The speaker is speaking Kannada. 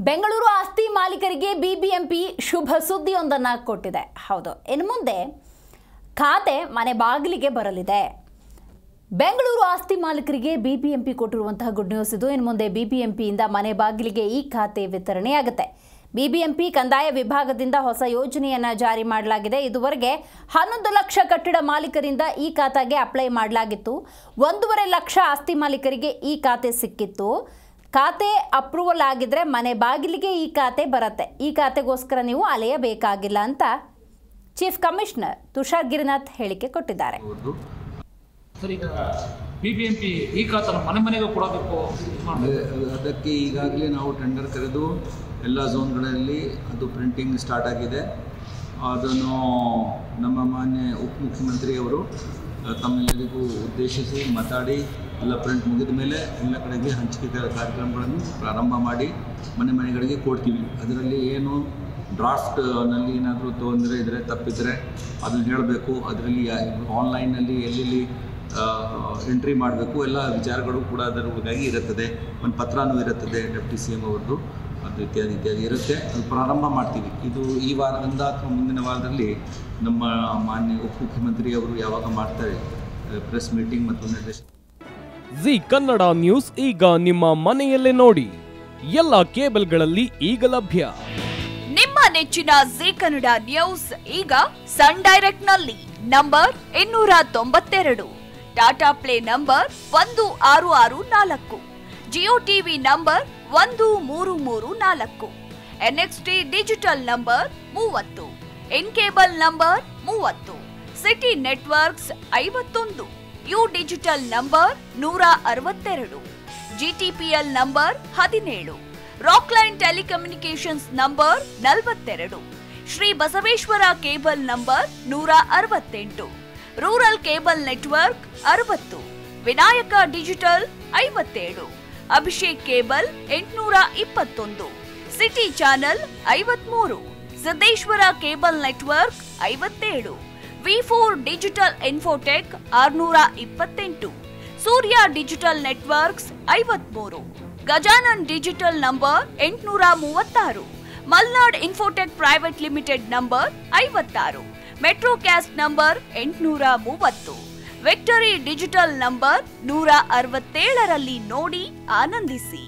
ಬೆಂಗಳೂರು ಆಸ್ತಿ ಮಾಲೀಕರಿಗೆ ಬಿಬಿಎಂಪಿ ಶುಭ ಸುದ್ದಿಯೊಂದನ್ನು ಕೊಟ್ಟಿದೆ. ಹೌದು, ಇನ್ನು ಮುಂದೆ ಖಾತೆ ಮನೆ ಬಾಗಿಲಿಗೆ ಬರಲಿದೆ. ಬೆಂಗಳೂರು ಆಸ್ತಿ ಮಾಲೀಕರಿಗೆ ಬಿಬಿಎಂಪಿ ಕೊಟ್ಟಿರುವಂತಹ ಗುಡ್ ನ್ಯೂಸ್ ಇದು. ಇನ್ನು ಮುಂದೆ ಬಿಬಿಎಂಪಿಯಿಂದ ಮನೆ ಬಾಗಿಲಿಗೆ ಈ ಖಾತೆ ವಿತರಣೆಯಾಗುತ್ತೆ. ಬಿಬಿಎಂಪಿ ಕಂದಾಯ ವಿಭಾಗದಿಂದ ಹೊಸ ಯೋಜನೆಯನ್ನು ಜಾರಿ ಮಾಡಲಾಗಿದೆ. ಇದುವರೆಗೆ 11 ಲಕ್ಷ ಕಟ್ಟಡ ಮಾಲೀಕರಿಂದ ಈ ಖಾತೆಗೆ ಅಪ್ಲೈ ಮಾಡಲಾಗಿತ್ತು. 1.5 ಲಕ್ಷ ಆಸ್ತಿ ಮಾಲೀಕರಿಗೆ ಈ ಖಾತೆ ಸಿಕ್ಕಿತ್ತು. ಖಾತೆ ಅಪ್ರೂವಲ್ ಆಗಿದ್ರೆ ಮನೆ ಬಾಗಿಲಿಗೆ ಈ ಖಾತೆ ಬರುತ್ತೆ. ಈ ಖಾತೆಗೋಸ್ಕರ ನೀವು ಅಲೆಯಬೇಕಾಗಿಲ್ಲ ಅಂತ ಚೀಫ್ ಕಮಿಷನರ್ ತುಷಾರ್ ಗಿರಿನಾಥ್ ಹೇಳಿಕೆ ಕೊಟ್ಟಿದ್ದಾರೆ. ಸರ್, ಈಗ ಬಿಬಿಎಂಪಿ ಈ ಖಾತೆನ ಮನೆ ಮನೆಗೆ ಕೊಡಬೇಕು. ಅದಕ್ಕೆ ಈಗಾಗಲೇ ನಾವು ಟೆಂಡರ್ ಕರೆದು ಎಲ್ಲ ಝೋನ್ಗಳಲ್ಲಿ ಅದು ಪ್ರಿಂಟಿಂಗ್ ಸ್ಟಾರ್ಟ್ ಆಗಿದೆ. ಅದನ್ನು ನಮ್ಮ ಮಾನ್ಯ ಉಪಮುಖ್ಯಮಂತ್ರಿಯವರು ತಮ್ಮೆಲ್ಲರಿಗೂ ಉದ್ದೇಶಿಸಿ ಮಾತಾಡಿ ಎಲ್ಲ ಪ್ರಿಂಟ್ ಮುಗಿದ ಮೇಲೆ ಎಲ್ಲ ಕಡೆಗೆ ಹಂಚಿಕೆ ಕಾರ್ಯಕ್ರಮಗಳನ್ನು ಪ್ರಾರಂಭ ಮಾಡಿ ಮನೆ ಮನೆಗಳಿಗೆ ಕೊಡ್ತೀವಿ. ಅದರಲ್ಲಿ ಏನು ಡ್ರಾಫ್ಟ್ನಲ್ಲಿ ಏನಾದರೂ ತೊಂದರೆ ಇದ್ದರೆ ತಪ್ಪಿದರೆ ಅದನ್ನು ಹೇಳಬೇಕು. ಅದರಲ್ಲಿ ಆನ್ಲೈನಲ್ಲಿ ಎಲ್ಲೆಲ್ಲಿ ಎಂಟ್ರಿ ಮಾಡಬೇಕು ಎಲ್ಲ ವಿಚಾರಗಳು ಕೂಡ ಅದರೊಳಗಾಗಿ ಇರುತ್ತದೆ. ಒಂದು ಪತ್ರನೂ ಇರುತ್ತದೆ ಡೆಪ್ಟಿ ಸಿ ಎಂ ಅವ್ರದ್ದು, ಅದು ಇತ್ಯಾದಿ ಇತ್ಯಾದಿ ಇರುತ್ತೆ. ಅದು ಪ್ರಾರಂಭ ಮಾಡ್ತೀವಿ. ಇದು ಈ ವಾರದಿಂದ ಅಥವಾ ಮುಂದಿನ ವಾರದಲ್ಲಿ ನಮ್ಮ ಮಾನ್ಯ ಉಪಮುಖ್ಯಮಂತ್ರಿಯವರು ಯಾವಾಗ ಮಾಡ್ತಾರೆ ಪ್ರೆಸ್ ಮೀಟಿಂಗ್ ಮತ್ತು ನಿರ್ದೇಶನ. ಜಿ ಕನ್ನಡ ನ್ಯೂಸ್ ಈಗ ನಿಮ್ಮ ಮನೆಯಲ್ಲೇ ನೋಡಿ. ಎಲ್ಲ ಕೇಬಲ್ಗಳಲ್ಲಿ ಈಗ ಲಭ್ಯ. ನಿಮ್ಮ ನೆಚ್ಚಿನ ಜಿ ಕನ್ನಡ ನ್ಯೂಸ್ ಈಗ ಸನ್ ಡೈರೆಕ್ಟ್ ನಲ್ಲಿ number 292, Tata Play number 1664, Jio TV number 1334, NXT digital number 30, in cable number 30, city networks 51, U digital number 162, GTPL number 17, Rockline telecommunications number 42, Shri Basaveshwara cable number 168, rural cable network 60, Vinayaka digital 57, Abhishek cable 821, city channel 53, Siddeshwara cable network 57, ವಿ4 digital infotech 628, Surya digital networks 53, Gajanan digital number 836, Malnad infotech private limited number 56, Metrocast number 830, Victory digital number 167ರಲ್ಲಿ ನೋಡಿ ಆನಂದಿಸಿ.